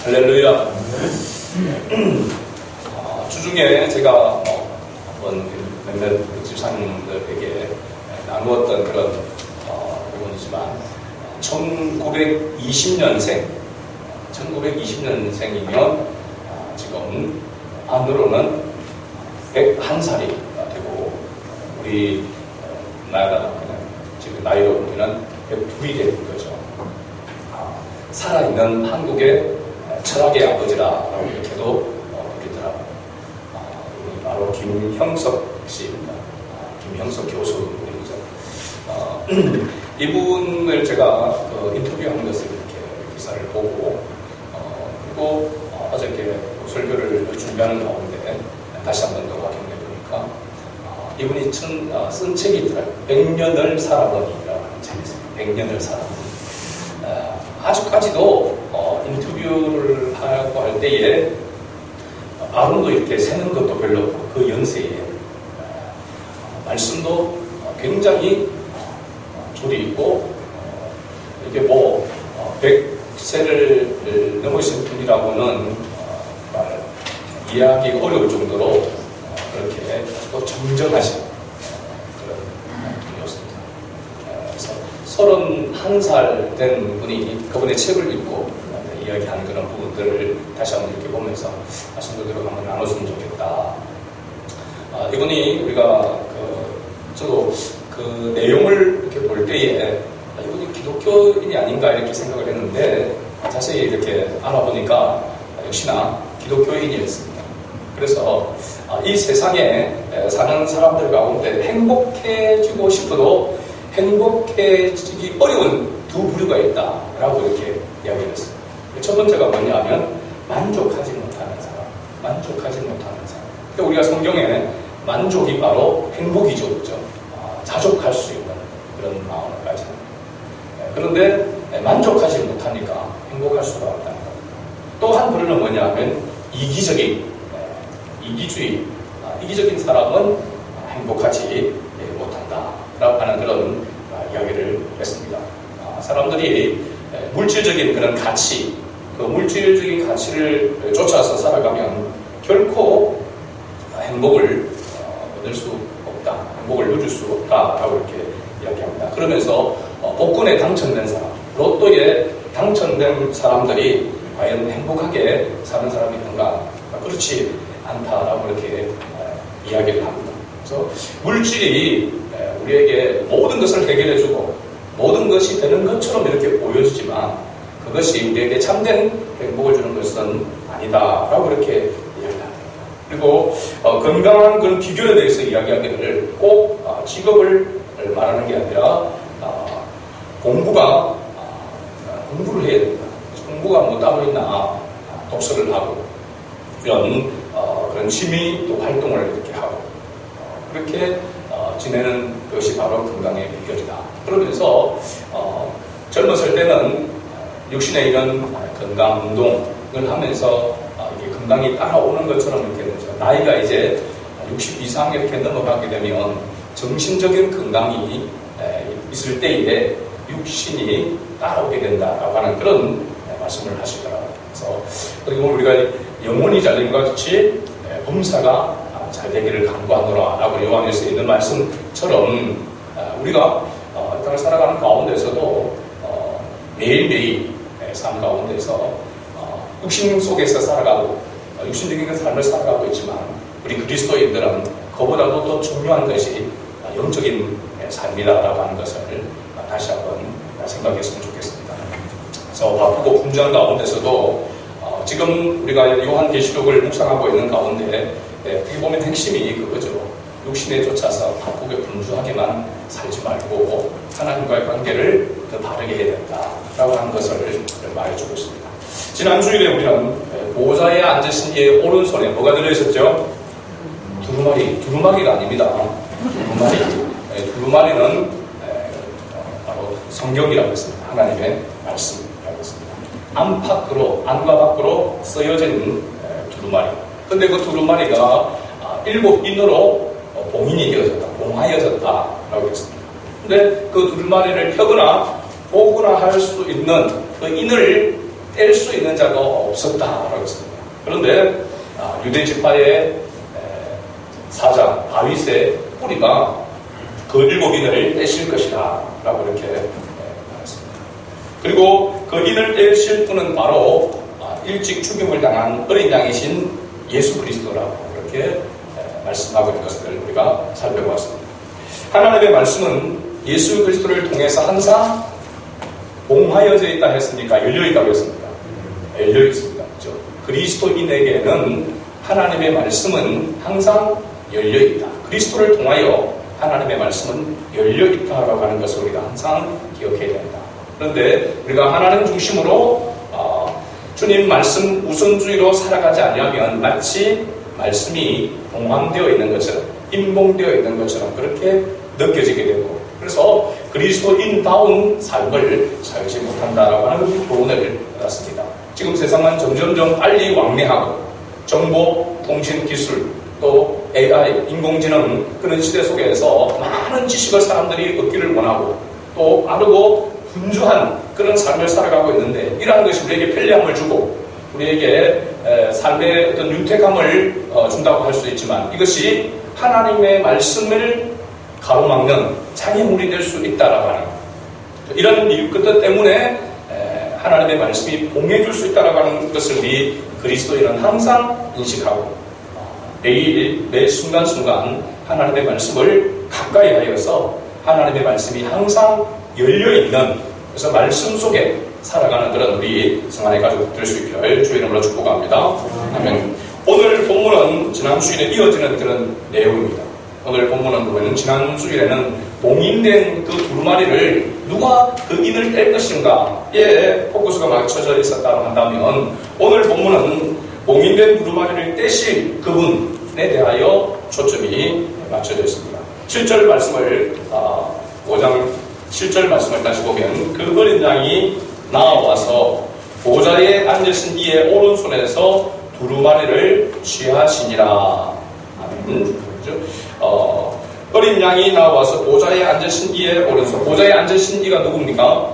할렐루야. 주중에 제가 한번 몇몇 집사님들에게 나누었던 그런 부분이지만 1920년생이면 지금 안으로는 101살이 되고 우리 나이가 지금 나이로 보면 102이 되는 거죠. 살아있는 한국의 철학의 아버지라고 이렇게도 부르더라고요. 바로 김형석 씨입니다. 김형석 교수님이죠. 이분을 제가 인터뷰한 것을 이렇게 기사를 보고 그리고 어저께 설교를 준비하는 가운데 다시 한 번 더 확인해 보니까 이분이 쓴 책이 있더라고요. 100년을 살아보니라고 하는 책이 있어요. 100년을 살아보니. 아직까지도 인터뷰를 하고 할 때에 발음도 이렇게 새는 것도 별로 없고 그 연세에 말씀도 굉장히 조리 있고 이게 100세를 넘으신 분이라고는 이해하기 어려울 정도로 그렇게 또 정정하신 그런 분이었습니다. 그래서 31살 된 분이 그분의 책을 읽고 이야기하는 그런 부분들을 다시 한번 이렇게 보면서 성도들과 한번 나눴으면 좋겠다. 이분이 우리가 저도 그 내용을 이렇게 볼 때에 이분이 기독교인이 아닌가 이렇게 생각을 했는데 자세히 이렇게 알아보니까 역시나 기독교인이었습니다. 그래서 이 세상에 사는 사람들 가운데 행복해지고 싶어도 행복해지기 어려운 두 부류가 있다라고 이렇게 이야기를 했어요. 첫 번째가 뭐냐면 만족하지 못하는 사람. 그러니까 우리가 성경에 만족이 바로 행복이죠, 그렇죠? 자족할 수 있는 그런 마음을 가지는. 그런데 만족하지 못하니까 행복할 수가 없다는 것. 또 한 부류는 뭐냐면 이기적인 사람은 행복하지 못한다라고 하는 그런 이야기를 했습니다. 사람들이 물질적인 그런 가치, 그 물질적인 가치를 쫓아서 살아가면 결코 행복을 얻을 수 없다, 행복을 누릴 수 없다라고 이렇게 이야기합니다. 그러면서 복권에 당첨된 사람, 로또에 당첨된 사람들이 과연 행복하게 사는 사람이 있는가? 그렇지 않다라고 이렇게 이야기를 합니다. 그래서 물질이 우리에게 모든 것을 해결해주고 모든 것이 되는 것처럼 이렇게 보여지지만 그것이 우리에게 참된 행복을 주는 것은 아니다라고 이렇게 이야기합니다. 그리고 건강한 그런 비결에 대해서 이야기하기를 꼭 직업을 말하는 게 아니라 공부를 해야 된다. 공부가 뭐 따로 있나, 독서를 하고 이런 그런 취미 또 활동을 이렇게 하고 그렇게 지내는 것이 바로 건강의 비결이다. 그러면서 젊었을 때는 육신의 이런 건강 운동을 하면서 이게 건강이 따라오는 것처럼 이렇게 되죠. 나이가 이제 60 이상 이렇게 넘어가게 되면 정신적인 건강이 있을 때에 육신이 따라오게 된다라고 하는 그런 말씀을 하시더라고요. 그래서 그리고 우리가 영혼이 잘됨과 같이 범사가 잘 되기를 간구하노라라고 요한에서 있는 말씀처럼 우리가 땅을 살아가는 가운데서도 매일매일 삶 가운데서 육신 속에서 살아가고 육신적인 삶을 살아가고 있지만 우리 그리스도인들은 그보다도 더 중요한 것이 영적인 삶이다라고 하는 것을 다시 한번 생각했으면 좋겠습니다. 그래서 바쁘고 분주한 가운데서도 지금 우리가 요한계시록을 묵상하고 있는 가운데 어떻게 보면 핵심이 그거죠. 육신에 쫓아서 바쁘게 분주하게만 살지 말고 하나님과의 관계를 더 바르게 해야 된다라고 하는 것을 말해주고 있습니다. 지난 주일에 우리는 보좌에 앉으신 이의 오른손에 뭐가 들어있었죠? 두루마리가 아닙니다. 두루마리는 바로 성경이라고 했습니다. 하나님의 말씀이라고 했습니다. 안과 밖으로 쓰여진 두루마리. 근데 그 두루마리가 7인으로 봉하여졌다라고 했습니다. 근데 그 두루마리를 펴거나 보거나 할 수 있는 그 인을 뗄 수 있는 자가 없었다라고 했습니다. 그런데 유대 지파의 사장 다윗의 뿌리가 그 7인을 떼실 것이다 라고 이렇게 말했습니다. 그리고 그 인을 떼실 분은 바로 일찍 죽임을 당한 어린 양이신 예수 그리스도라고 이렇게 말씀하고 있는 것을 우리가 살펴보았습니다. 하나님의 말씀은 예수 그리스도를 통해서 항상 봉하여져 있다 했으니까 열려있다고 했습니다. 열려있습니다. 그렇죠? 그리스도인에게는 하나님의 말씀은 항상 열려있다. 그리스도를 통하여 하나님의 말씀은 열려있다라고 하는 것을 우리가 항상 기억해야 된다. 그런데 우리가 하나님 중심으로 주님 말씀 우선주의로 살아가지 않으면 마치 말씀이 봉황되어 있는 것처럼 인봉되어 있는 것처럼 그렇게 느껴지게 되고 그래서 그리스도인다운 삶을 살지 못한다라고 하는 교훈을 받았습니다. 지금 세상은 점점점 빨리 왕래하고 정보, 통신 기술, 또 AI, 인공지능 그런 시대 속에서 많은 지식을 사람들이 얻기를 원하고 또 빠르고 분주한 그런 삶을 살아가고 있는데 이러한 것이 우리에게 편리함을 주고 우리에게 삶의 어떤 윤택함을 준다고 할 수 있지만 이것이 하나님의 말씀을 가로막는 장애물이 될 수 있다라고 하는 이런 이유 끝 때문에 하나님의 말씀이 봉해줄 수 있다라고 하는 것을 우리 그리스도인은 항상 인식하고 매일 매 순간순간 하나님의 말씀을 가까이 하여서 하나님의 말씀이 항상 열려있는 그래서 말씀 속에 살아가는 그런 우리 성안의 가족 될 수 있기를 주의 이름으로 축복합니다. 아멘. 오늘 본문은 지난 주일에 이어지는 그런 내용입니다. 오늘 본문은 보면 지난 주일에는 봉인된 그 두루마리를 누가 그 인을 뗄 것인가에 포커스가 맞춰져 있었다고 한다면 오늘 본문은 봉인된 두루마리를 떼실 그분에 대하여 초점이 맞춰져 있습니다. 7절 말씀을 5장 7절 말씀을 다시 보면 그 어린 양이 나와서 보좌에 앉으신 이의 오른손에서 두루마리를 취하시니라. 아멘. 어린 양이 나와서 보좌에 앉으신 이의 오른손. 보좌에 앉으신 이가 누굽니까?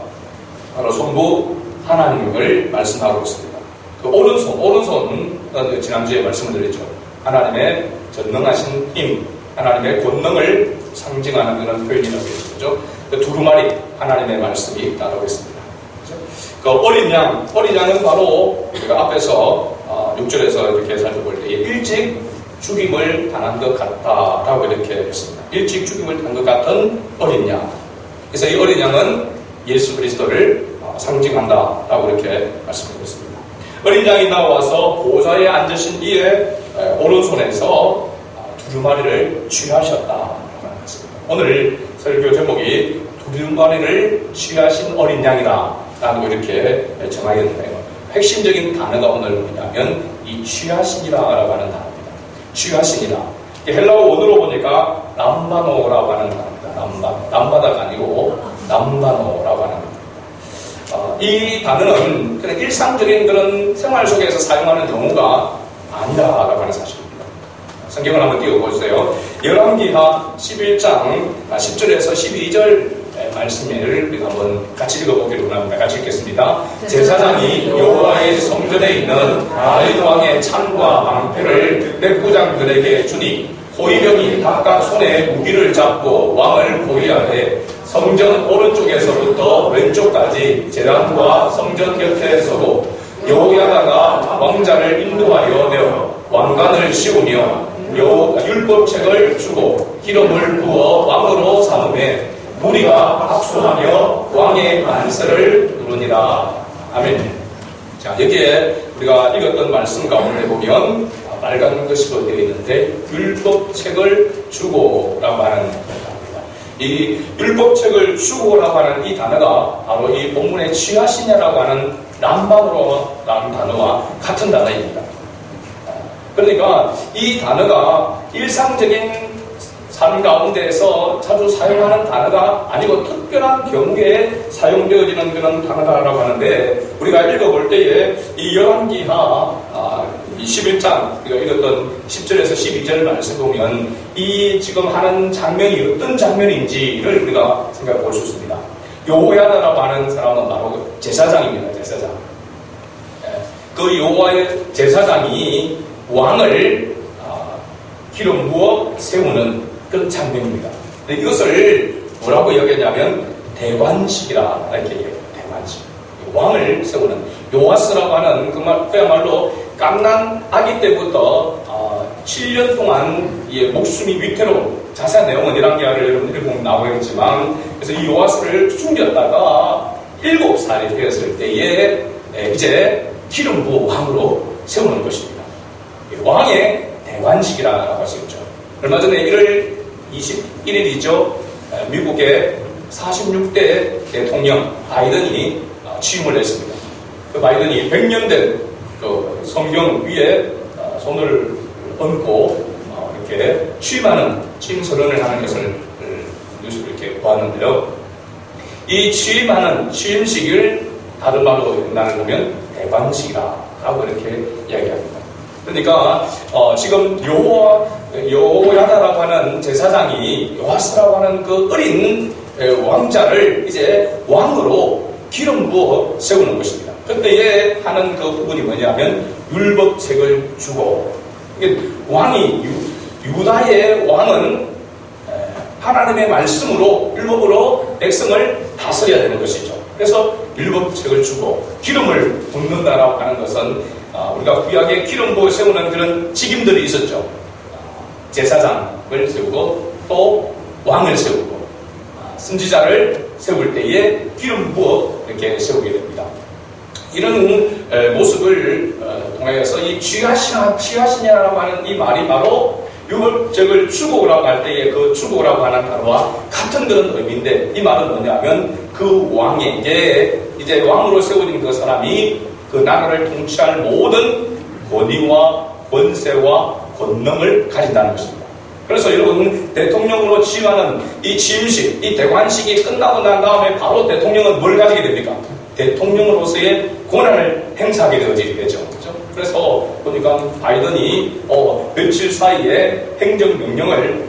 바로 성부 하나님을 말씀하고 있습니다. 그 오른손, 지난주에 말씀을 드렸죠. 하나님의 전능하신 힘, 하나님의 권능을 상징하는 그런 표현이라고 했죠. 그 두루마리, 하나님의 말씀이 있다고 했습니다. 그 어린 양은 바로 우리가 앞에서 6절에서 이렇게 살펴볼 때 일찍 죽임을 당한 것 같다라고 이렇게 했습니다. 일찍 죽임을 당한 것 같은 어린 양. 그래서 이 어린 양은 예수 그리스도를 상징한다라고 이렇게 말씀드렸습니다. 어린 양이 나와서 보좌에 앉으신 이의 오른손에서 두루마리를 취하셨다라고 하는 것입니다. 오늘 설교 제목이 두루마리를 취하신 어린 양이다 라고 이렇게 정하겠는데요. 핵심적인 단어가 오늘 뭐냐면 이 취하신이라고 하는 단어입니다. 취하신이라. 헬라어 원어로 보니까 람바노라고 하는 단어입니다. 람바다가 아니고 람바노라고 하는 단어입니다. 이 단어는 그냥 일상적인 그런 생활 속에서 사용하는 경우가 아니다라고 하는 사실입니다. 성경을 한번 띄워보세요. 열왕기하 11장 10절에서 12절 말씀을 우리가 한번 같이 읽어보기로 합니다. 같이 읽겠습니다. 제사장이 여호와의 성전에 있는 다윗 왕의 창과 방패를 백부장들에게 주니 호위병이 각각 손에 무기를 잡고 왕을 호위하되 성전 오른쪽에서부터 왼쪽까지 제단과 성전 곁에 서고 여호야다가 왕자를 인도하여 내어 왕관을 씌우며 율법책을 주고 기름을 부어 왕으로 삼음에 무리가 박수하며 왕의 만세를 누르니라. 아멘. 자, 여기에 우리가 읽었던 말씀 가운데 보면 빨간 것으로 되어 있는데 율법책을 주고라고 하는 단어입니다. 이 율법책을 주고라고 하는 이 단어가 바로 이 본문의 취하시냐라고 하는 람반으로 나온 단어와 같은 단어입니다. 그러니까 이 단어가 일상적인 삶 가운데에서 자주 사용하는 단어가 아니고 특별한 경우에 사용되어지는 그런 단어다라고 하는데 우리가 읽어볼 때에 이 열왕기하 21장 우리가 읽었던 10절에서 12절 말씀 보면 이 지금 하는 장면이 어떤 장면인지를 우리가 생각해 볼 수 있습니다. 여호야다라고 하는 사람은 바로 제사장입니다. 제사장. 그 여호와의 제사장이 왕을 기름 부어 세우는 그런 장면입니다. 이것을 뭐라고 이야기하냐면 대관식이라 이렇게 얘기해요. 대관식. 왕을 세우는 요아스라고 하는 그야말로 갓난 아기 때부터 7년 동안 목숨이 위태로운 자세한 내용은 1학기를 여러분 읽으면 나오겠지만 그래서 이 요아스를 숨겼다가 7살이 되었을 때에 이제 기름 부어 왕으로 세우는 것입니다. 왕의 대관식이라고 할 수 있죠. 얼마 전에 1월 21일이죠. 미국의 46대 대통령 바이든이 취임을 했습니다. 그 바이든이 100년 된 그 성경 위에 손을 얹고 이렇게 취임하는 취임 선언을 하는 것을 뉴스로 이렇게 보았는데요. 이 취임하는 취임식을 다른 말로 옛날에 보면 대관식이라고 이렇게 이야기합니다. 그러니까 지금 여호야다라고 하는 제사장이 요아스라고 하는 그 어린 왕자를 이제 왕으로 기름 부어 세우는 것입니다. 그때에 하는 그 부분이 뭐냐면 율법책을 주고 왕이 유다의 왕은 하나님의 말씀으로 율법으로 백성을 다스려야 되는 것이죠. 그래서 율법책을 주고 기름을 붓는다라고 하는 것은 우리가 구약에 기름 부어 세우는 그런 직임들이 있었죠. 제사장을 세우고 또 왕을 세우고 선지자를 세울 때에 기름 부어 이렇게 세우게 됩니다. 이런 모습을 통해서 이 취하시냐라고 하는 이 말이 바로 율법책을 주고라고 할 때에 그 주고라고 하는 단어와 같은 그런 의미인데 이 말은 뭐냐면 그 왕에게 이제 왕으로 세워진 그 사람이 그 나라를 통치할 모든 권위와 권세와 권능을 가진다는 것입니다. 그래서 여러분 대통령으로 취임하는 이 취임식, 이 대관식이 끝나고 난 다음에 바로 대통령은 뭘 가지게 됩니까? 대통령으로서의 권한을 행사하게 되죠. 그렇죠? 그래서 보니까 바이든이 며칠 사이에 행정명령을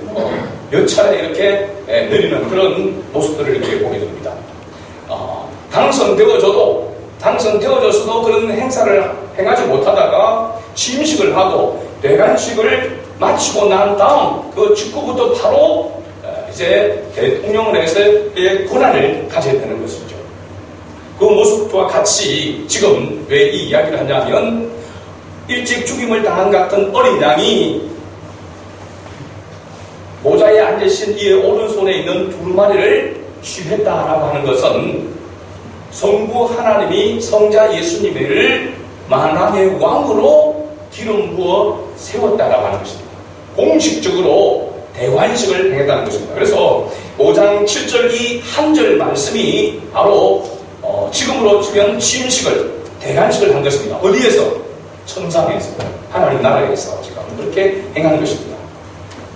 몇 차례 이렇게 내리는 그런 모습들을 이렇게 보게 됩니다. 당선되어져서도 그런 행사를 행하지 못하다가 취임식을 하고 대관식을 마치고 난 다음 그 직후부터 바로 이제 대통령을 해서의 권한을 가져야 되는 것이죠. 그 모습과 같이 지금 왜 이 이야기를 하냐면 일찍 죽임을 당한 같은 어린 양이 모자에 앉으신 이의 오른손에 있는 두루마리를 취했다라고 하는 것은 성부 하나님이 성자 예수님을 만왕의 왕으로 기름 부어 세웠다라고 하는 것입니다. 공식적으로 대관식을 행했다는 것입니다. 그래서 5장 7절 이 한 절 말씀이 바로 지금으로 치면 취임식을 대관식을 한 것입니다. 어디에서? 천상에서 하나님 나라에서 지금 그렇게 행한 것입니다.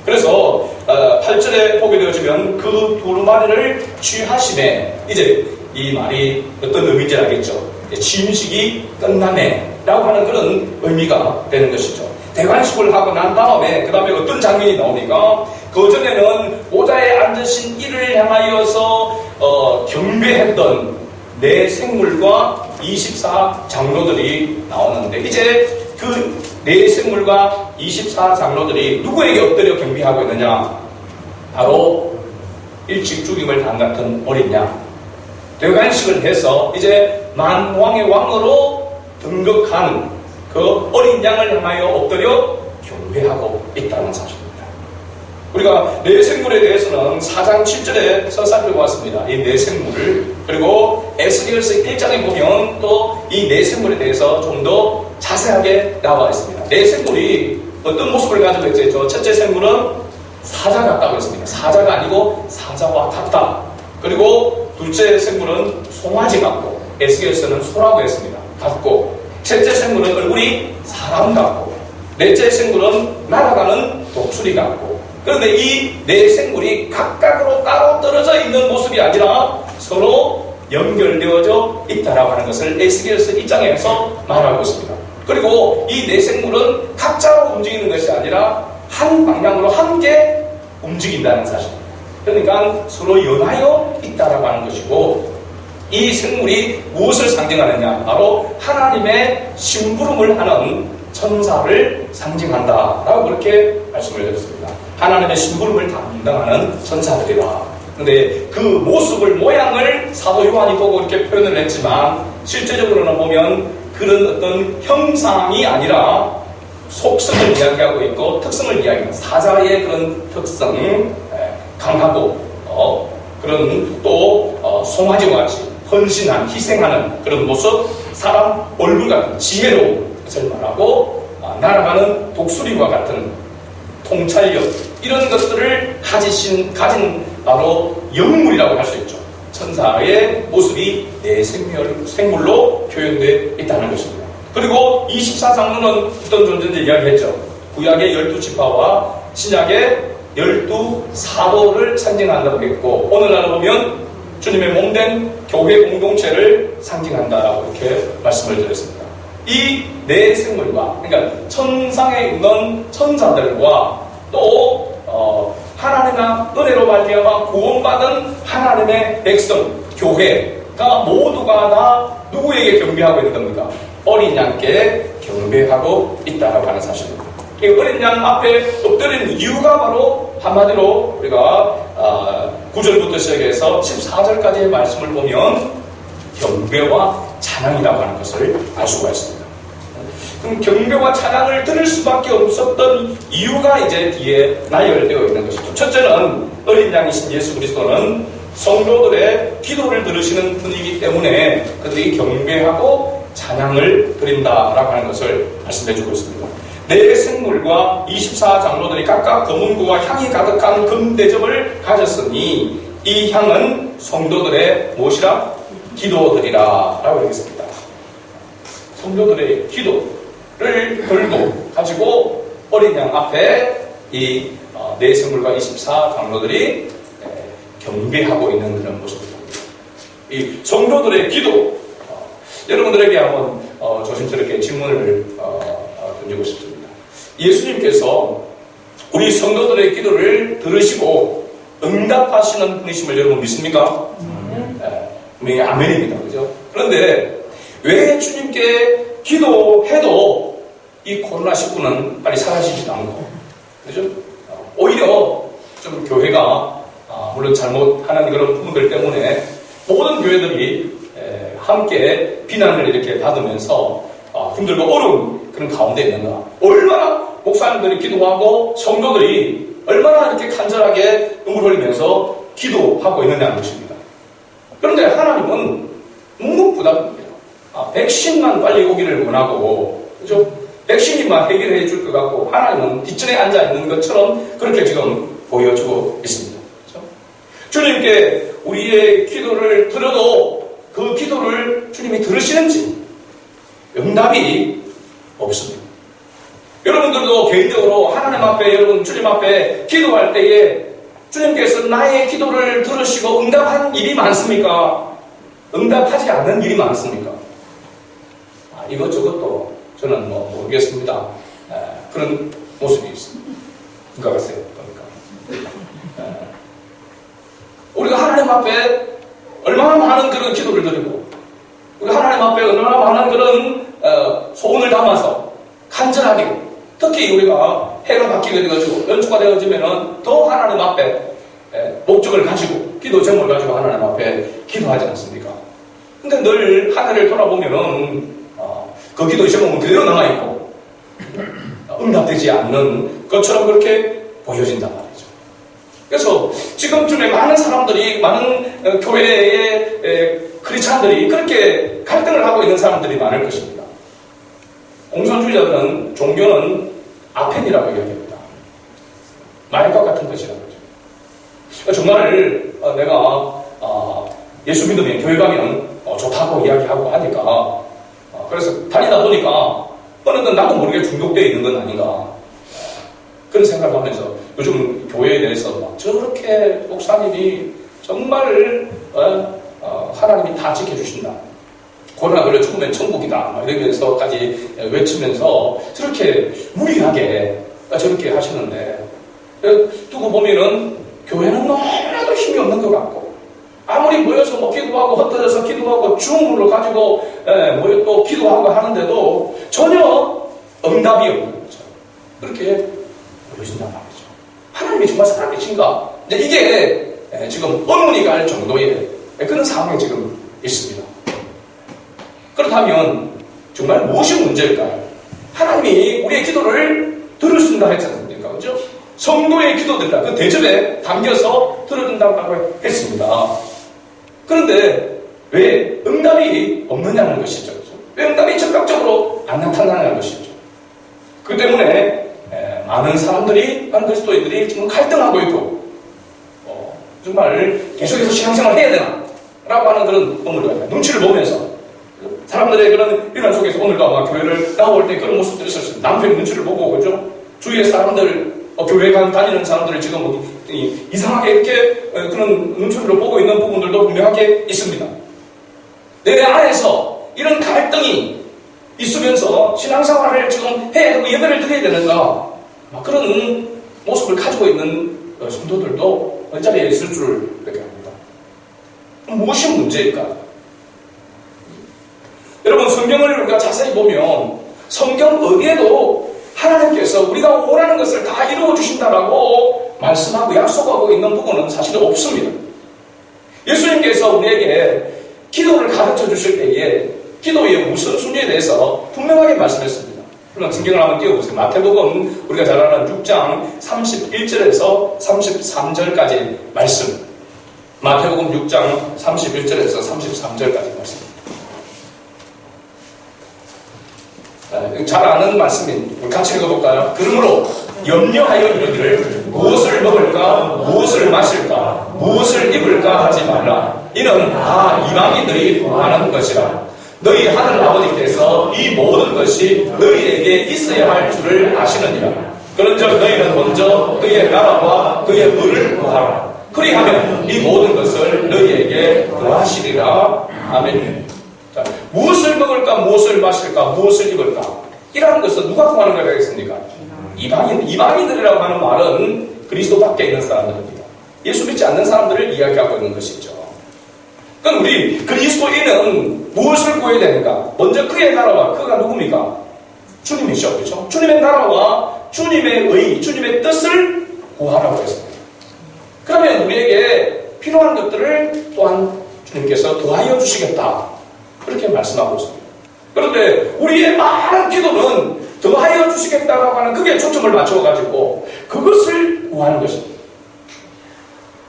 그래서 8절에 보게 되어지면 그 두루마리를 취하심에 이제 이 말이 어떤 의미인지 알겠죠. 취임식이 끝나네 라고 하는 그런 의미가 되는 것이죠. 대관식을 하고 난 다음에 그 다음에 어떤 장면이 나오니까 그 전에는 보좌에 앉으신 이를 향하여서 경배했던 네 생물과 24 장로들이 나오는데 이제 그 네 생물과 24 장로들이 누구에게 엎드려 경배하고 있느냐? 바로 일찍 죽임을 당한 같은 어린 양. 대관식을 해서 이제 만왕의 왕으로 등극한 그 어린 양을 향하여 엎드려 경배하고 있다는 사실입니다. 우리가 네 생물에 대해서는 4장 7절에 살펴보았습니다. 이 네 생물 그리고 에스겔서 1장에 보면 또 이 네 생물에 대해서 좀 더 자세하게 나와 있습니다. 네 생물이 어떤 모습을 가지고 있죠? 첫째 생물은 사자 같다고 했습니다. 사자가 아니고 사자와 같다. 그리고 둘째 생물은 송아지 같고 에스겔서는 소라고 했습니다. 같고 셋째 생물은 얼굴이 사람 같고 넷째 생물은 날아가는 독수리 같고 그런데 이 네 생물이 각각으로 따로 떨어져 있는 모습이 아니라 서로 연결되어져 있다라고 하는 것을 에스겔서 1장에서 말하고 있습니다. 그리고 이 네 생물은 각자로 움직이는 것이 아니라 한 방향으로 함께 움직인다는 사실입니다. 그러니까 서로 연하여 있다라고 하는 것이고 이 생물이 무엇을 상징하느냐? 바로 하나님의 심부름을 하는 천사를 상징한다라고 그렇게 말씀을 드렸습니다. 하나님의 심부름을 담당하는 천사들이라. 근데 그 모습을, 모양을 사도 요한이 보고 이렇게 표현을 했지만 실제적으로는 보면 그런 어떤 형상이 아니라 속성을 이야기하고 있고 특성을 이야기하는 사자의 그런 특성, 강하고 그런 또 송아지와 같이 헌신한, 희생하는 그런 모습, 사람 얼굴 같은 지혜로운 것을 말하고 날아가는 독수리와 같은 통찰력, 이런 것들을 가진 바로 영물이라고 할 수 있죠. 천사의 모습이 내 생물로 표현되어 있다는 것입니다. 그리고 24장로는 어떤 존재인지 이야기했죠. 구약의 12지파와 신약의 12사도를 상징한다고 했고, 오늘날 보면 주님의 몸된 교회 공동체를 상징한다라고 이렇게 말씀을 드렸습니다. 이 내 생물과, 그러니까 천상에 있는 천사들과 또 하나님의 은혜로 말미암아 구원받은 하나님의 백성, 교회가 모두가 다 누구에게 경배하고 있는 겁니까? 어린 양께 경배하고 있다라고 하는 사실입니다. 이 어린 양 앞에 엎드리는 이유가 바로 한마디로 우리가 9절부터 시작해서 14절까지의 말씀을 보면 경배와 찬양이라고 하는 것을 알 수가 있습니다. 그럼 경배와 찬양을 들을 수밖에 없었던 이유가 이제 뒤에 나열되어 있는 것이죠. 첫째는 어린 양이신 예수 그리스도는 성도들의 기도를 들으시는 분이기 때문에 그들이 경배하고 찬양을 드린다라고 하는 것을 말씀해주고 있습니다. 네 생물과 24장로들이 각각 검은고와 향이 가득한 금대접을 가졌으니 이 향은 성도들의 무엇이라? 기도들이라 라고 하겠습니다. 성도들의 기도를 걸고 가지고 어린 양 앞에 이 네 생물과 24장로들이 경배하고 있는 그런 모습입니다. 이 성도들의 기도, 여러분들에게 한번 조심스럽게 질문을 던지고 싶습니다. 예수님께서 우리 성도들의 기도를 들으시고 응답하시는 분이심을 여러분 믿습니까? 분명히 아멘입니다. 그죠? 그런데 왜 주님께 기도해도 이 코로나19는 빨리 사라지지도 않고, 그죠? 오히려 좀 교회가 물론 잘못하는 그런 부분들 때문에 모든 교회들이 함께 비난을 이렇게 받으면서 힘들고 어려운 그런 가운데 있는가. 얼마나 목사님들이 기도하고 성도들이 얼마나 이렇게 간절하게 눈물 흘리면서 기도하고 있느냐는 것입니다. 그런데 하나님은 묵묵부답입니다. 백신만 빨리 오기를 원하고, 그죠? 백신이만 해결해 줄 것 같고 하나님은 뒷전에 앉아 있는 것처럼 그렇게 지금 보여주고 있습니다. 그죠? 주님께 우리의 기도를 들어도 그 기도를 주님이 들으시는지 응답이 없습니다. 여러분들도 개인적으로 하나님 앞에, 여러분 주님 앞에 기도할 때에 주님께서 나의 기도를 들으시고 응답한 일이 많습니까? 응답하지 않은 일이 많습니까? 이것저것도 저는 모르겠습니다. 그런 모습이 있습니다. 누가 같아요? 우리가 하나님 앞에 얼마나 많은 그런 기도를 드리고, 우리가 하나님 앞에 얼마나 많은 그런 소원을 담아서 간절하게, 특히 우리가 해가 바뀌게 되어지고 연초가 되어지면은 더 하나님 앞에 목적을 가지고 기도 제목을 가지고 하나님 앞에 기도하지 않습니까? 근데 늘 하늘을 돌아보면은 그 기도의 제목은 그대로 남아있고 응답되지 않는 것처럼 그렇게 보여진단 말이죠. 그래서 지금쯤에 많은 사람들이, 많은 교회의 크리스찬들이 그렇게 갈등을 하고 있는 사람들이 많을 것입니다. 공산주의자들은 종교는 아펜이라고 이야기합니다. 마약과 같은 것이라고 하죠. 정말 내가 예수 믿으면 교회 가면 좋다고 이야기하고 하니까 그래서 다니다 보니까 어느덧 나도 모르게 중독되어 있는 건 아닌가 그런 생각을 하면서 요즘 교회에 대해서 막 저렇게 목사님이 정말 하나님이 다 지켜주신다, 코로나 걸려 죽으면 천국이다 이러면서까지 외치면서 저렇게 무리하게 저렇게 하시는데 두고 보면은 교회는 너무나도 힘이 없는 것 같고 아무리 모여서 뭐 기도하고 흩어져서 기도하고 줌으로 가지고 모여 또 기도하고 하는데도 전혀 응답이 없는 거죠. 그렇게 보여진단 말이죠. 하나님이 정말 살아계신가? 이게 지금 의문이 갈 정도의 그런 상황에 지금 있습니다. 그렇다면 정말 무엇이 문제일까요? 하나님이 우리의 기도를 들으신다 했지 않습니까? 그죠? 성도의 기도들이다. 그 대접에 담겨서 들어준다고 했습니다. 그런데 왜 응답이 없느냐는 것이죠. 왜 응답이 적극적으로 안 나타나는 것이죠. 그 때문에 많은 사람들이, 많은 그리스도인들이 지금 갈등하고 있고 정말 계속해서 신앙생활을 해야 되나? 라고 하는 그런 의문을 가져요. 눈치를 보면서 사람들의 그런 일환 속에서 오늘도 아마 교회를 나올 때 그런 모습들이 있었어요. 남편의 눈치를 보고, 그죠? 주위의 사람들, 교회 다니는 사람들을 지금 이상하게 이렇게 그런 눈초리로 보고 있는 부분들도 분명하게 있습니다. 내 안에서 이런 갈등이 있으면서 신앙생활을 지금 해야 되고 예배를 드려야 되는가? 그런 모습을 가지고 있는 성도들도 이 자리에 있을 줄 이렇게 합니다. 무엇이 문제일까? 여러분, 성경을 우리가 자세히 보면 성경 어디에도 하나님께서 우리가 원하는 것을 다 이루어 주신다라고 말씀하고 약속하고 있는 부분은 사실 없습니다. 예수님께서 우리에게 기도를 가르쳐 주실 때에 기도의 우선순위에 대해서 분명하게 말씀했습니다. 그럼 성경을 한번 띄워보세요. 마태복음 우리가 잘 아는 6장 31절에서 33절까지 말씀. 마태복음 6장 31절에서 33절까지 말씀. 잘 아는 말씀인 같이 읽어볼까요? 그러므로 염려하여 이르기를 무엇을 먹을까 무엇을 마실까 무엇을 입을까 하지 말라. 이는 다 이방인들이 구하는 것이라. 너희 하늘 아버지께서 이 모든 것이 너희에게 있어야 할 줄을 아시느니라. 그런즉 너희는 먼저 그의 나라와 그의 의를 구하라. 그리하면 이 모든 것을 너희에게 더하시리라. 아멘. 자, 무엇을 먹을까, 무엇을 마실까, 무엇을 입을까? 이라는 것은 누가 구하는 거겠습니까? 이방인들이라고 하는 말은 그리스도 밖에 있는 사람들입니다. 예수 믿지 않는 사람들을 이야기하고 있는 것이죠. 그럼 우리 그리스도인은 무엇을 구해야 되는가? 먼저 그의 나라와, 그가 누굽니까? 주님이죠. 그렇죠? 주님의 나라와 주님의 의, 주님의 뜻을 구하라고 했습니다. 그러면 우리에게 필요한 것들을 또한 주님께서 더하여 주시겠다. 그렇게 말씀하고 있습니다. 그런데 우리의 많은 기도는 더하여 주시겠다라고 하는 그게 초점을 맞춰가지고 그것을 구하는 것입니다.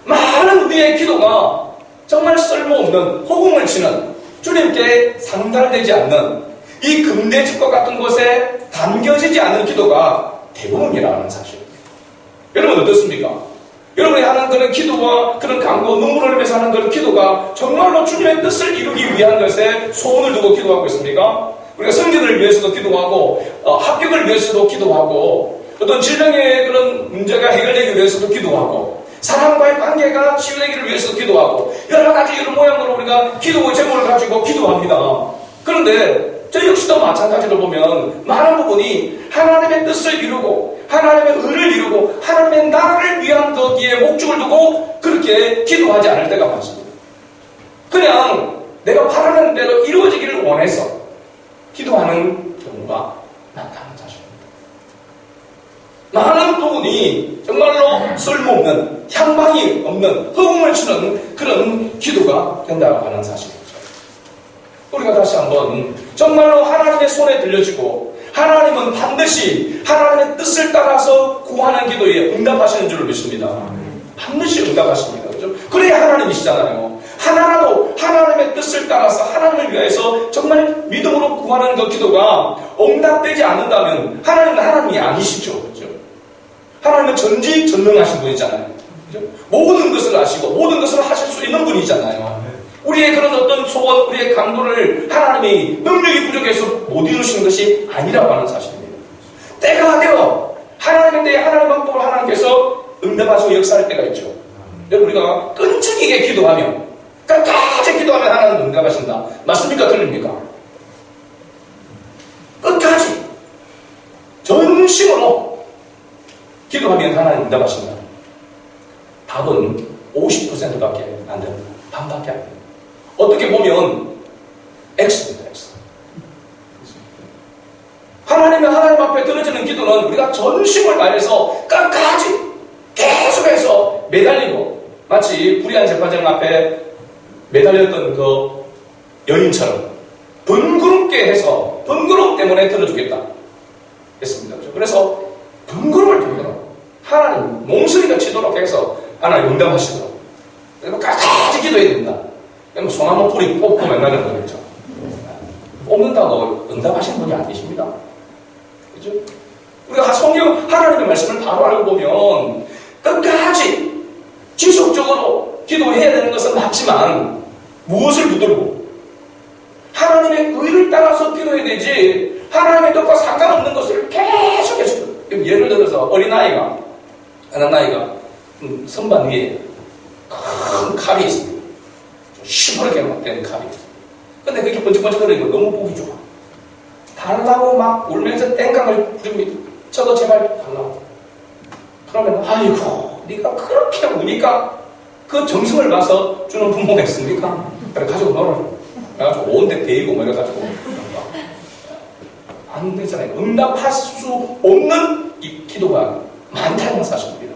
많은 우리의 기도가 정말 쓸모없는 호응을 치는 주님께 상달되지 않는 이 금대집과 같은 곳에 담겨지지 않는 기도가 대부분이라는 사실입니다. 여러분 어떻습니까? 여러분이 하는 그런 기도와 그런 간구, 눈물을 흘리면서 하는 그런 기도가 정말로 주님의 뜻을 이루기 위한 것에 소원을 두고 기도하고 있습니까? 우리가 성전을 위해서도 기도하고 합격을 위해서도 기도하고 어떤 질병의 그런 문제가 해결되기 위해서도 기도하고 사람과의 관계가 치유되기를 위해서도 기도하고 여러 가지 이런 모양으로 우리가 기도의 제목을 가지고 기도합니다. 그런데 저 역시도 마찬가지로 보면 많은 부분이 하나님의 뜻을 이루고 하나님의 의를 이루고 하나님의 나라를 위한 거기에 목적을 두고 그렇게 기도하지 않을 때가 많습니다. 그냥 내가 바라는 대로 이루어지기를 원해서 기도하는 경우가 많다는 사실입니다. 많은 부분이 정말로 쓸모없는 향방이 없는 허공을 치는 그런 기도가 된다고 하는 사실이죠. 우리가 다시 한번 정말로 하나님의 손에 들려지고 하나님은 반드시 하나님의 뜻을 따라서 구하는 기도에 응답하시는 줄을 믿습니다. 반드시 응답하십니다. 그렇죠? 그래야 하나님이시잖아요. 하나라도 하나님의 뜻을 따라서 하나님을 위해서 정말 믿음으로 구하는 그 기도가 응답되지 않는다면 하나님은 하나님이 아니시죠. 그렇죠? 하나님은 전지전능하신 분이잖아요. 그렇죠? 모든 것을 아시고 모든 것을 하실 수 있는 분이잖아요. 우리의 그런 어떤 소원, 우리의 강도를 하나님이 능력이 부족해서 못 이루시는 것이 아니라고 하는 사실입니다. 때가 되어 하나님에 대해 하나님 방법으로 하나님께서 응답하시고 역사할 때가 있죠. 우리가 끈질기게 기도하면, 끝까지 기도하면 하나님 응답하신다. 맞습니까? 틀립니까? 끝까지 전심으로 기도하면 하나님 응답하신다. 답은 50%밖에 안 됩니다. 반밖에 안 됩니다. 어떻게 보면 X입니다. X. 하나님 앞에 드려지는 기도는 우리가 전심을 다해서 끝까지 계속해서 매달리고, 마치 불의한 재판장 앞에 매달렸던 그 여인처럼 번거롭게 해서 번거로움 때문에 들어주겠다 했습니다. 그래서 번거로움을 통해서 하나님 몸소리가 치도록 해서 하나님 응답하시도록, 그래서 끝까지 기도해야 된다. 소나무 뿌리 뽑고 맨날은 거겠죠. 뽑는다고 응답하시는 분이 아니십니다. 그죠? 우리가 성경 하나님의 말씀을 바로 알고 보면 끝까지 지속적으로 기도해야 되는 것은 맞지만 무엇을 붙들고 하나님의 의를 따라서 기도해야 되지, 하나님의 뜻과 상관없는 것을 계속해서. 예를 들어서 어린아이가, 선반 위에 큰 칼이 있습니다. 시퍼렇게 된 칼이 있어요. 근데 그게 번쩍번쩍거리고 너무 보기 좋아. 달라고 막 울면서 땡깡을 부립니다. 저도 제발 달라고. 그러면 아이고 네가 그렇게 우니까 그 정성을 봐서 주는 부모가 있습니까? 그래 가지고 놀아. 그래가지고 온데 데이고 뭐 이래가지고 안 되잖아요. 응답할 수 없는 이 기도가 많다는 사실입니다.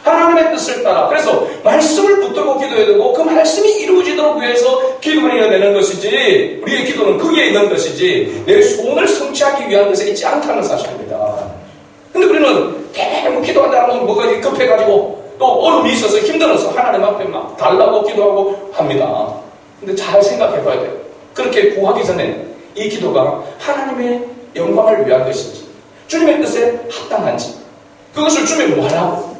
하나님의 뜻을 따라, 그래서 말씀을 붙들고 기도해야 되고 그 말씀이 이루어지도록 위해서 기도해야 되는 것이지, 우리의 기도는 거기에 있는 것이지 내 소원을 성취하기 위한 것에 있지 않다는 사실입니다. 근데 우리는 대부분 기도한다면 뭐가 급해가지고 또 어려움이 있어서 힘들어서 하나님 앞에 막 달라고 기도하고 합니다. 근데 잘 생각해 봐야 돼요. 그렇게 구하기 전에 이 기도가 하나님의 영광을 위한 것인지, 주님의 뜻에 합당한지, 그것을 주면 뭐 하려고?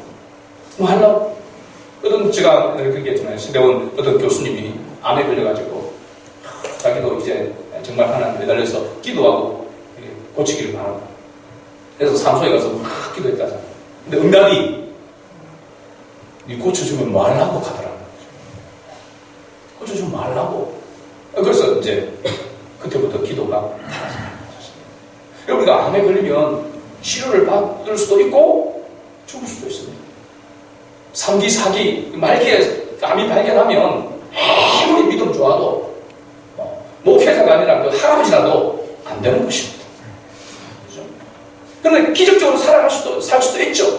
어떤 제가 그렇게 했잖아요. 신대원 어떤 교수님이 암에 걸려가지고 자기도 이제 정말 하나님 매달려서 기도하고 고치기를 바랍니다. 그래서 산소에 가서 막 기도했다잖아요. 근데 응답이 니 고쳐주면 뭐 하려고 하더라고요. 고쳐주면 뭐 하려고. 그래서 이제 그때부터 기도가 달아집니다. 우리가 암에 걸리면 치료를 받을 수도 있고 죽을 수도 있습니다. 3기, 4기, 말기에 암이 발견하면 아무리 믿음 좋아도 목회자가 아니라 그 할아버지라도 안 되는 것입니다. 그렇죠? 그런데 기적적으로 살 수도 있죠.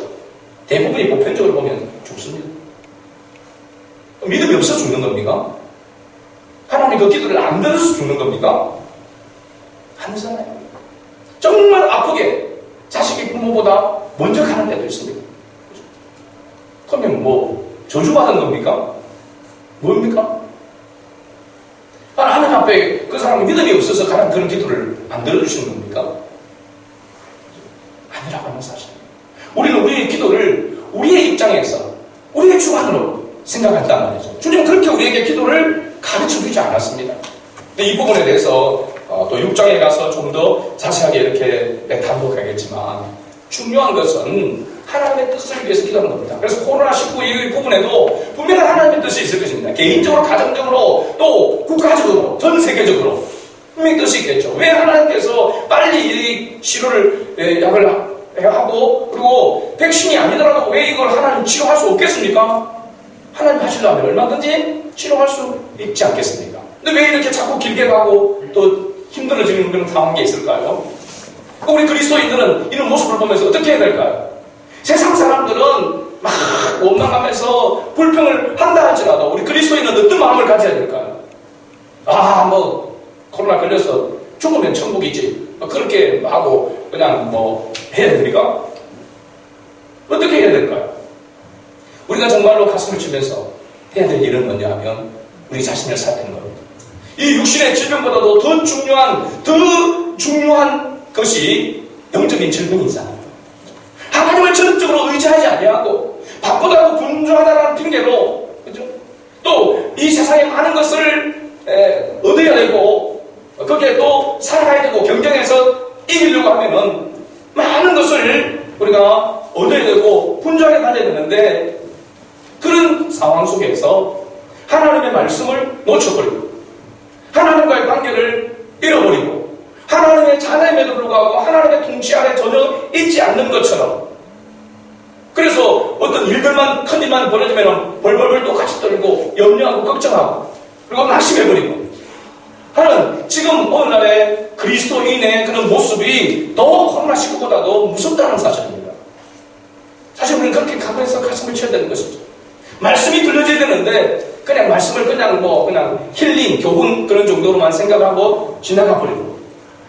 대부분이 보편적으로 보면 죽습니다. 믿음이 없어서 죽는 겁니까? 하나님 그 기도를 안 들어서 죽는 겁니까? 아니잖아요. 정말 아프게 자식이 부모보다 먼저 가는 데도 있습니다. 그러면 뭐 저주받은 겁니까? 뭡니까? 하나님 앞에 그 사람이 믿음이 없어서 가는 그런 기도를 안 들어주시는 겁니까? 아니라고 하는 사실. 우리는 우리의 기도를 우리의 입장에서 우리의 주관으로 생각한단 말이죠. 주님은 그렇게 우리에게 기도를 가르쳐주지 않았습니다. 근데 이 부분에 대해서 또 6장에 가서 좀 더 자세하게 이렇게 다루도록 하겠지만, 중요한 것은 하나님의 뜻을 위해서 기도하는 겁니다. 그래서 코로나19 이 부분에도 분명한 하나님의 뜻이 있을 것입니다. 개인적으로, 가정적으로, 또 국가적으로, 전 세계적으로 분명히 뜻이 있겠죠. 왜 하나님께서 빨리 이 치료를 약을 하고, 그리고 백신이 아니더라도 왜 이걸 하나님 치료할 수 없겠습니까? 하나님 하시려면 얼마든지 치료할 수 있지 않겠습니까? 근데 왜 이렇게 자꾸 길게 가고 또 힘들어지는 그런 상황이 있을까요? 우리 그리스도인들은 이런 모습을 보면서 어떻게 해야 될까요? 세상 사람들은 막 원망하면서 불평을 한다 할지라도 우리 그리스도인은 어떤 마음을 가져야 될까요? 코로나 걸려서 죽으면 천국이지, 그렇게 하고 그냥 해야 됩니까? 어떻게 해야 될까요? 우리가 정말로 가슴을 치면서 해야 될 일은 뭐냐 하면 우리 자신을 살피는 겁니다. 이 육신의 질병보다도 더 중요한 것이 영적인 질병이잖아요. 하나님을 전적으로 의지하지 아니하고 바쁘다고 분주하다는 핑계로, 그죠? 또 이 세상에 많은 것을 얻어야 되고 거기에 또 살아가야 되고 경쟁해서 이기려고 하면은 많은 것을 우리가 얻어야 되고 분주하게 다녀야 되는데, 그런 상황 속에서 하나님의 말씀을 놓쳐버리고 하나님과의 관계를 잃어버리고 하나님의 자녀임에도 불구하고 하나님의 통치 아래 전혀 있지 않는 것처럼 그래서 어떤 일들만, 큰 일만 벌어지면 벌벌벌 똑같이 떨고 염려하고 걱정하고 그리고 낙심해버리고 하는 지금 오늘날의 그리스도인의 그런 모습이 더 코로나19보다도 무섭다는 사실입니다. 사실 우리는 그렇게 각오해서 가슴을 쳐야 되는 것이죠. 말씀이 들려져야 되는데 그냥 말씀을 그냥 힐링, 교훈 그런 정도로만 생각하고 지나가 버리고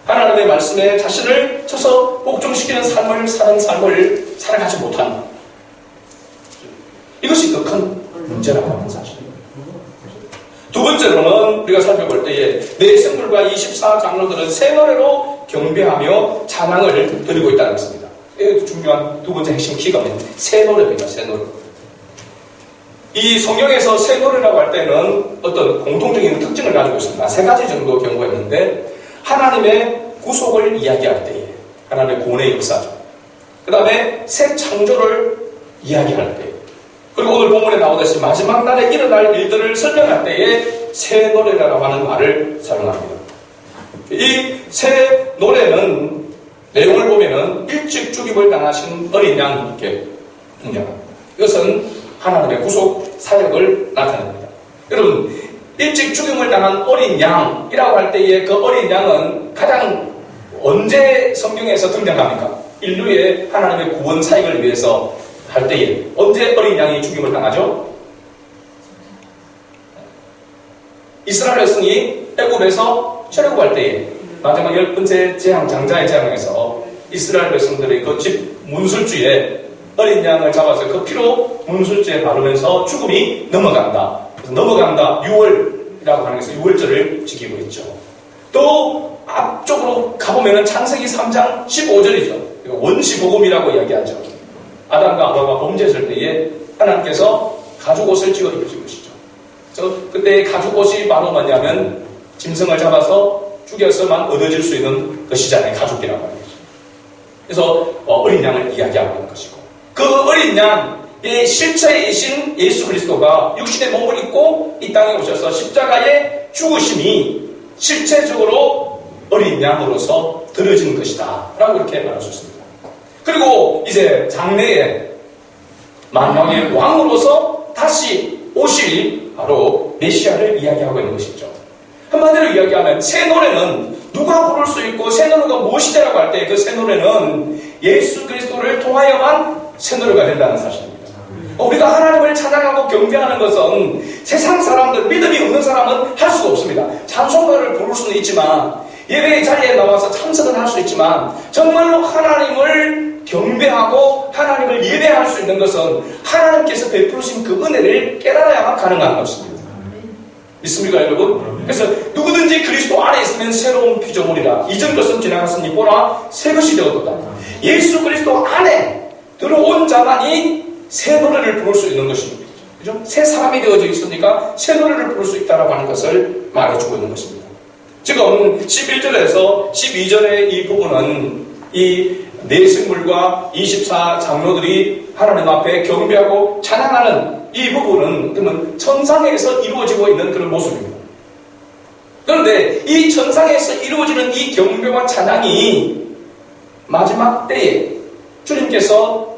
하나님의 말씀에 자신을 쳐서 복종시키는 삶을 사는 삶을 살아가지 못하는 이것이 더 큰 문제라고 하는 사실입니다. 두 번째로는 우리가 살펴볼 때에 내 생물과 24장로들은 새 노래로 경배하며 찬양을 드리고 있다는 것입니다. 이것도 중요한 두 번째 핵심 키가 새 노래입니다. 새 노래. 이 성경에서 새 노래라고 할 때는 어떤 공통적인 특징을 가지고 있습니다. 세 가지 정도 경우가 있는데 하나님의 구속을 이야기할 때에 하나님의 구원의 역사죠. 그 다음에 새 창조를 이야기할 때 그리고 오늘 본문에 나오듯이 마지막 날에 일어날 일들을 설명할 때에 새 노래라고 하는 말을 사용합니다. 이 새 노래는 내용을 보면은 일찍 죽임을 당하신 어린 양이 이렇게 등장합니다. 이것은 하나님의 구속 사역을 나타냅니다. 여러분, 일찍 죽임을 당한 어린 양이라고 할 때에 그 어린 양은 가장 언제 성경에서 등장합니까? 인류의 하나님의 구원 사역을 위해서 할 때에 언제 어린 양이 죽임을 당하죠? 이스라엘 백성이 애굽에서 출애굽할 때에 마지막 10번째 재앙, 장자의 재앙에서 이스라엘 백성들의 그 집 문술주에 어린 양을 잡아서 그 피로 문술주에 바르면서 죽음이 넘어간다. 그래서 넘어간다. 6월이라고 하는 것은 6월절을 지키고 있죠. 또 앞쪽으로 가보면 창세기 3장 15절이죠. 원시복음이라고 이야기하죠. 아담과 하와가 범죄했을 때에 하나님께서 가죽옷을 찌어 입으신 것이죠. 그래서 그때 가죽옷이 바로 뭐냐면 짐승을 잡아서 죽여서만 얻어질 수 있는 것이잖아요. 가죽이라고 하는 것이죠. 그래서 어린 양을 이야기하고 있는 것이고 그 어린 양의 실체이신 예수 그리스도가 육신의 몸을 입고 이 땅에 오셔서 십자가의 죽으심이 실체적으로 어린 양으로서 드러진 것이다 라고 이렇게 말할 수 있습니다. 그리고 이제 장래에 만왕의 왕으로서 다시 오실 바로 메시아를 이야기하고 있는 것이죠. 한마디로 이야기하면 새 노래는 누가 부를 수 있고 새 노래가 무엇이냐라고 할 때 그 새 노래는 예수 그리스도를 통하여만 새 노래가 된다는 사실입니다. 우리가 하나님을 찬양하고 경배하는 것은 세상 사람들, 믿음이 없는 사람은 할 수가 없습니다. 찬송가를 부를 수는 있지만 예배의 자리에 나와서 참석은 할 수 있지만 정말로 하나님을 경배하고 하나님을 예배할 수 있는 것은 하나님께서 베푸신 그 은혜를 깨달아야만 가능한 것입니다. 믿습니까 여러분? 그래서 누구든지 그리스도 안에 있으면 새로운 피조물이라 이전 것은 지나갔으니 보라 새 것이 되었도다. 예수 그리스도 안에 들어온 자만이 새 노래를 부를 수 있는 것입니다. 그죠? 새 사람이 되어져 있으니까 새 노래를 부를 수 있다라고 하는 것을 말해주고 있는 것입니다. 지금 11절에서 12절의 이 부분은 이 내생물과 24장로들이 하나님 앞에 경배하고 찬양하는 이 부분은 그러면 천상에서 이루어지고 있는 그런 모습입니다. 그런데 이 천상에서 이루어지는 이 경배와 찬양이 마지막 때에 주님께서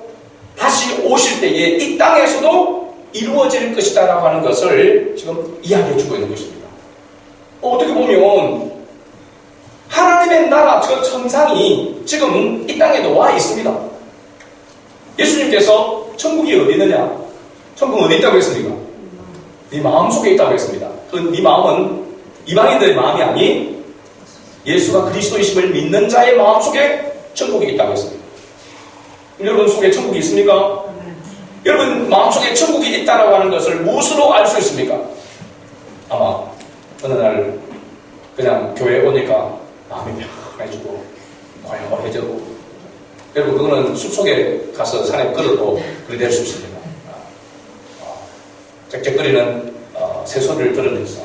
다시 오실 때에 이 땅에서도 이루어질 것이다 라고 하는 것을 지금 이야기해 주고 있는 것입니다. 어떻게 보면 하나님의 나라 저 천상이 지금 이 땅에도 와 있습니다. 예수님께서 천국이 어디 있느냐? 천국은 어디 있다고 했습니까? 네 마음속에 있다고 했습니다. 네 마음은 이방인들의 마음이 아닌 예수가 그리스도이심을 믿는 자의 마음속에 천국이 있다고 했습니다. 여러분 속에 천국이 있습니까? 여러분 마음속에 천국이 있다고 하는 것을 무엇으로 알 수 있습니까? 아마 어느 날 그냥 교회에 오니까 마음이 평안해지고 고요해지고 여러분 그거는 숲속에 가서 산에 걸어도 그리 될 수 있습니다. 짹짹거리는 새소리를 들으면서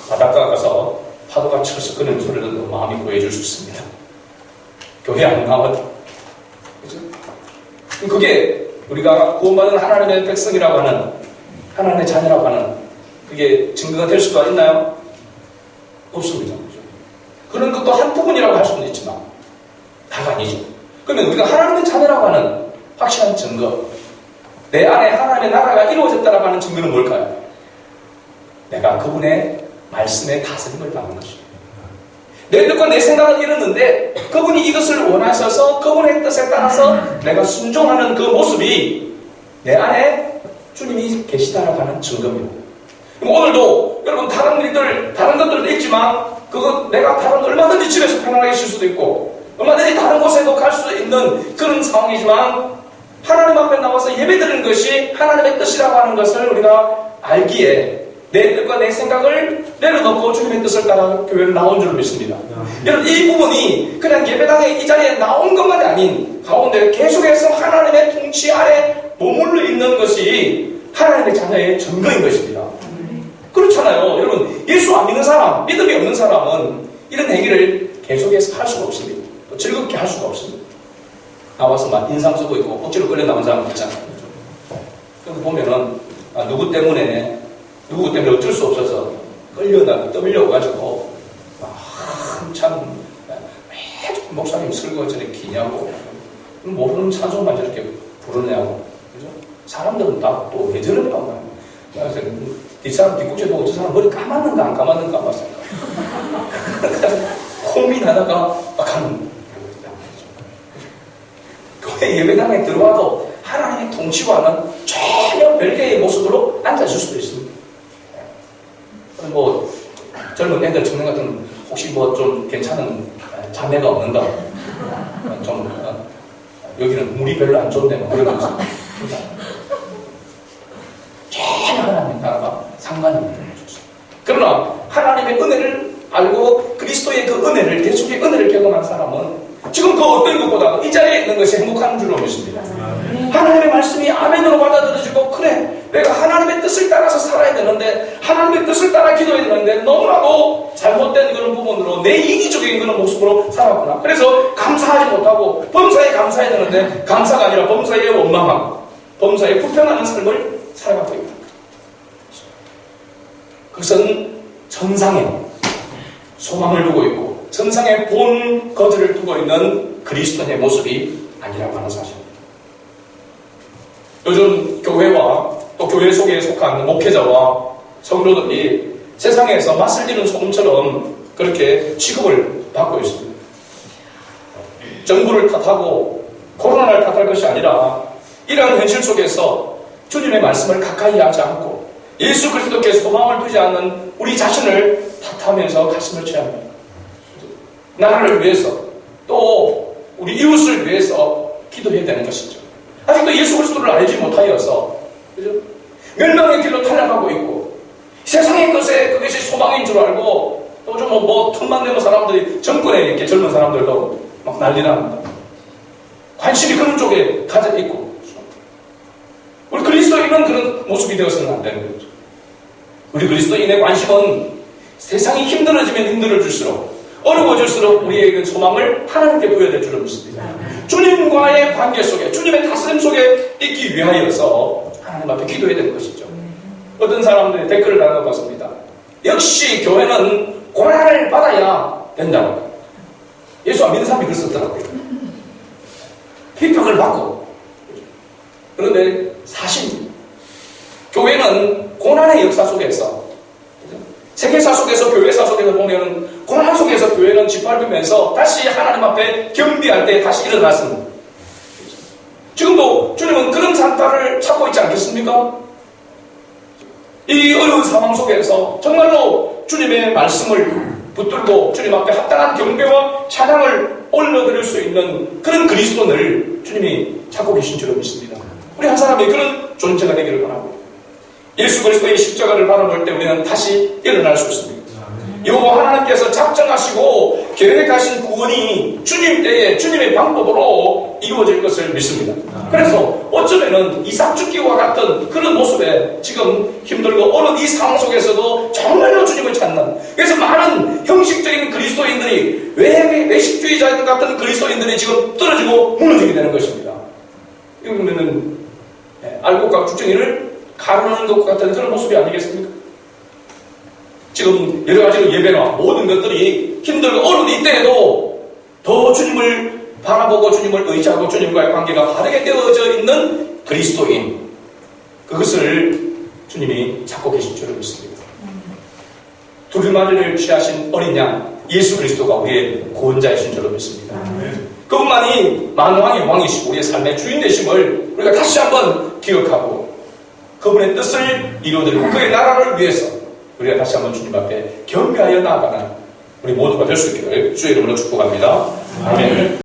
바닷가 가서 파도가 철썩거리는 소리를 듣고 마음이 고요해질 수 있습니다. 교회 안 나와도 그게 우리가 구원받은 하나님의 백성이라고 하는 하나님의 자녀라고 하는 그게 증거가 될 수가 있나요? 없습니다. 그런 것도 한 부분이라고 할 수는 있지만 다가 아니죠. 그러면 우리가 하나님의 자녀라고 하는 확실한 증거, 내 안에 하나님의 나라가 이루어졌다라고 하는 증거는 뭘까요? 내가 그분의 말씀에 다스림을 받는 것입니다. 내 뜻과 내 생각은 이렇는데 그분이 이것을 원하셔서 그분의 뜻에 따라서 내가 순종하는 그 모습이 내 안에 주님이 계시다라고 하는 증거입니다. 오늘도 여러분 다른 일들, 다른 것들도 있지만 그거 내가 다른 얼마든지 집에서 편안하게 쉴 수도 있고 얼마든지 다른 곳에도 갈 수 있는 그런 상황이지만 하나님 앞에 나와서 예배드리는 것이 하나님의 뜻이라고 하는 것을 우리가 알기에 내 뜻과 내 생각을 내려놓고 주님의 뜻을 따라 교회를 나온 줄 믿습니다. 여러분 이 부분이 그냥 예배당에 이 자리에 나온 것만이 아닌 가운데 계속해서 하나님의 통치 아래 머물러 있는 것이 하나님의 자녀의 증거인 것입니다. 그렇잖아요. 여러분 예수 안 믿는 사람, 믿음이 없는 사람은 이런 얘기를 계속해서 할 수가 없습니다. 또 즐겁게 할 수가 없습니다. 나와서 막 인상 쓰고 있고 억지로 끌려 나온 사람 있잖아요. 그럼 보면은 누구 때문에 어쩔 수 없어서 떠밀려가지고 한참 매주 목사님 설교가 저렇게 기냐고 모르는 찬송만 저렇게 부르냐고 그죠? 사람들은 다 또 왜 저러냐고 그래서 이 사람 뒷국제 보고 저 사람 머리 감았는가 안 감았는가 봤어요. 고민하다가 가는 교회 예배당에 들어와도 하나님의 통치와는 전혀 별개의 모습으로 앉아있을 수도 있습니다. 뭐 젊은 애들 청년 같은 혹시 뭐 좀 괜찮은 자매가 없는가 좀 여기는 물이 별로 안 좋은데 뭐 그런 거 있어요. 전혀 하나님의 나라가 상관이 없는 거죠. 그러나 하나님의 은혜를 알고 그리스도의 그 은혜를 대속의 은혜를 경험한 사람은 지금 그 어떤 것보다 이 자리에 있는 것이 행복한 줄로 믿습니다. 하나님의 말씀이 아멘으로 받아들여지고 그래 내가 하나님의 뜻을 따라서 살아야 되는데 하나님의 뜻을 따라 기도해야 되는데 너무나도 잘못된 그런 부분으로 내 이기적인 그런 모습으로 살았구나. 그래서 감사하지 못하고 범사에 감사해야 되는데 감사가 아니라 범사에 원망하고 범사에 불평하는 삶을 살아가고 있다. 그것은 천상에 소망을 두고 있고 천상의 본 거지를 두고 있는 그리스도의 모습이 아니라고 하는 사실입니다. 요즘 교회와 또 교회 속에 속한 목회자와 성도들이 세상에서 맛을 잃은 소금처럼 그렇게 취급을 받고 있습니다. 정부를 탓하고 코로나를 탓할 것이 아니라 이러한 현실 속에서 주님의 말씀을 가까이 하지 않고 예수 그리스도께 소망을 두지 않는 우리 자신을 탓하면서 가슴을 쳐야 합니다. 나라를 위해서 또 우리 이웃을 위해서 기도해야 되는 것이죠. 아직도 예수 그리스도를 알지 못하여서 그죠? 멸망의 길로 탈락하고 있고 세상의 것에 그것이 소망인 줄 알고 또 좀 뭐 틈만 내는 사람들이 정권에 이렇게 젊은 사람들도 막 난리납니다. 관심이 그런 쪽에 가져 있고 우리 그리스도인은 그런 모습이 되어서는 안 되는 거죠. 우리 그리스도인의 관심은 세상이 힘들어지면 힘들어질수록 어려워질수록 우리에게 소망을 하나님께 부여될 줄을 믿습니다. 주님과의 관계 속에 주님의 다스림 속에 있기 위하여서 하나님 앞에 기도해야 되는 것이죠. 어떤 사람들이 댓글을 달아봤습니다. 역시 교회는 고난을 받아야 된다고. 예수 안 믿는 사람이 그걸 썼더라고요.批评을 받고. 그런데 사실 교회는 고난의 역사 속에서 세계사 속에서 교회사 속에서 보면 고난 속에서 교회는 짓밟으면서 다시 하나님 앞에 경비할 때 다시 일어났습니다. 지금도 주님은 그런 산타를 찾고 있지 않겠습니까? 이 어려운 상황 속에서 정말로 주님의 말씀을 붙들고 주님 앞에 합당한 경배와 찬양을 올려드릴 수 있는 그런 그리스도를 주님이 찾고 계신 줄로 믿습니다. 우리 한 사람이 그런 존재가 되기를 바라고 예수 그리스도의 십자가를 바라볼 때 우리는 다시 일어날 수 있습니다. 여호와 하나님께서 작정하시고 계획하신 구원이 주님 때에 주님의 방법으로 이루어질 것을 믿습니다. 그래서 어쩌면은 이삭 죽기와 같은 그런 모습에 지금 힘들고 어려운 이 상황 속에서도 정말로 주님을 찾는 그래서 많은 형식적인 그리스도인들이 외식주의자 같은 그리스도인들이 지금 떨어지고 무너지게 되는 것입니다. 이거 보면은 알곡과 죽정이를 가르는 것 같은 그런 모습이 아니겠습니까? 지금 여러 가지로 예배나 모든 것들이 힘들고 어려운 이때에도 더 주님을 바라보고 주님을 의지하고 주님과의 관계가 바르게 되어져 있는 그리스도인, 그것을 주님이 찾고 계신 줄로 믿습니다. 두루마리를 취하신 어린 양 예수 그리스도가 우리의 구원자이신 줄로 믿습니다. 그분만이 만왕의 왕이시고 우리의 삶의 주인 되심을 우리가 다시 한번 기억하고 그분의 뜻을 이루어드리고 그의 나라를 위해서 우리가 다시 한번 주님 앞에 경배하여 나아가는 우리 모두가 될 수 있기를 주의 이름으로 축복합니다. 아멘.